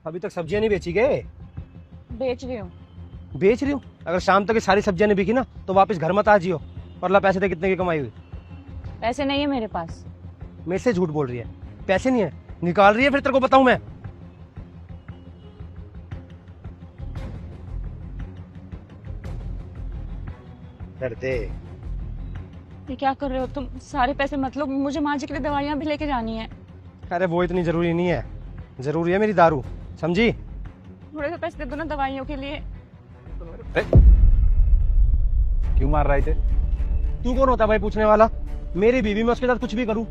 अभी तक सब्जियां नहीं बेची गए? बेच रही हूँ। बेच रही हूँ? अगर शाम तक ये सारी सब्जियां नहीं बिकी ना तो वापस घर मत आ जियो। और ला पैसे दे, कितने की कमाई हुई? पैसे नहीं है मेरे पास। मेरे से झूठ बोल रही है, पैसे नहीं है? निकाल रही है, फिर तेरे को बताऊं मैं। कर दे। ये क्या कर रहे हो तुम? सारे पैसे मतलब मुझे माँ जी के लिए दवाइयाँ भी लेके जानी है। अरे वो इतनी जरूरी नहीं है, जरूरी है मेरी दारू, समझी? थोड़े से पैसे दे दो ना दवाइयों के लिए। क्यों मार रहा है इसे? तू कौन होता है भाई पूछने वाला? मेरी बीवी, मैं उसके साथ कुछ भी करूं?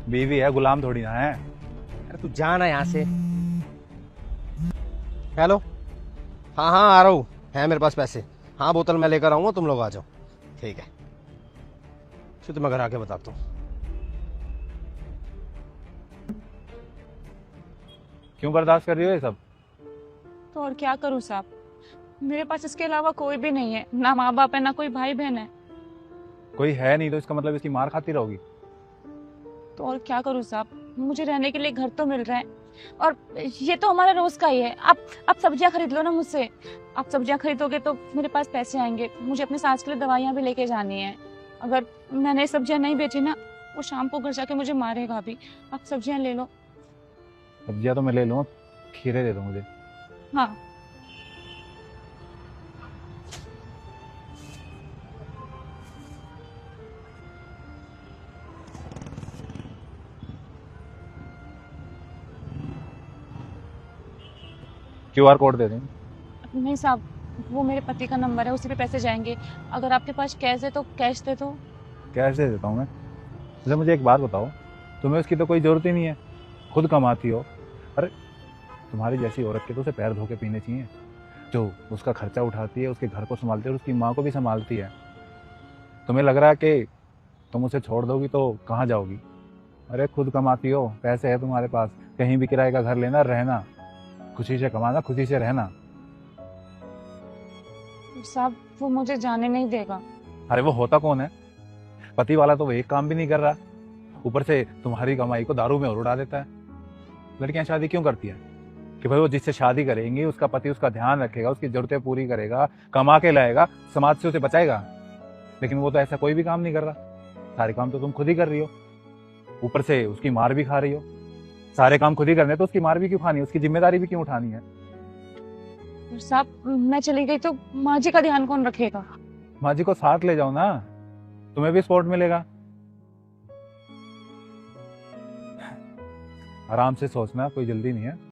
बीवी है, गुलाम थोड़ी ना है। अरे तू जाना यहाँ से। हेलो। हाँ हाँ आ रहा हूँ, है मेरे पास पैसे। हाँ बोतल मैं लेकर आऊंगा, तुम लोग आ जाओ। ठीक है, फिर तो मैं घर आके बताता हूँ। क्यों बर्दाश्त कर रही हो ये सब? तो और क्या करूँ साहब, मेरे पास इसके अलावा कोई भी नहीं है, ना माँ बाप है ना कोई भाई बहन है। कोई है नहीं तो इसका मतलब इसकी मार खाती रहोगी? तो और क्या करूँ साहब, मुझे रहने के लिए घर तो मिल रहा है और ये तो हमारा रोज का ही है। आप सब्जियां खरीद लो ना मुझसे। आप सब्जियां खरीदोगे तो मेरे पास पैसे आएंगे। मुझे अपने सास के लिए दवाइयाँ भी लेके जानी है। अगर मैंने सब्जियां नहीं बेची ना, वो शाम को घर जाके मुझे मारेगा भी। आप सब्जियां ले लो। सब्जियां तो मैं ले लूँ, खीरे दे दो मुझे। हाँ। QR कोड दे दें। नहीं साहब, वो मेरे पति का नंबर है, उसी पे पैसे जाएंगे। अगर आपके पास कैश है तो कैश दे दो। कैश दे देता हूँ मैं। जैसे मुझे एक बात बताओ, तुम्हें उसकी तो कोई जरूरत ही नहीं है, खुद कमाती हो। अरे तुम्हारी जैसी औरत के तो उसे पैर धो के पीने चाहिए, जो उसका खर्चा उठाती है, उसके घर को संभालती है और उसकी माँ को भी संभालती है। तुम्हें लग रहा है कि तुम उसे छोड़ दोगी तो कहाँ जाओगी? अरे खुद कमाती हो, पैसे है तुम्हारे पास, कहीं भी किराए का घर लेना, रहना, खुशी से कमाना, खुशी से रहना। साहब वो मुझे जाने नहीं देगा। अरे वो होता कौन है? पति वाला तो वो एक काम भी नहीं कर रहा, ऊपर से तुम्हारी कमाई को दारू में और उड़ा देता है। लड़कियां शादी क्यों करती है? कि भाई वो जिससे शादी करेंगी उसका पति उसका ध्यान रखेगा, उसकी जरूरतें पूरी करेगा, कमा के लाएगा, समाज से उसे बचाएगा। लेकिन वो तो ऐसा कोई भी काम नहीं कर रहा, सारे काम तो तुम खुद ही कर रही हो, ऊपर से उसकी मार भी खा रही हो। सारे काम खुद ही करने तो उसकी मार भी क्यों खानी है, उसकी जिम्मेदारी भी क्यों उठानी है? और साहब मैं चली गई तो माँ जी का ध्यान कौन रखेगा? माँ जी को साथ ले जाओ ना, तुम्हें भी सपोर्ट मिलेगा। आराम से सोचना, कोई जल्दी नहीं है।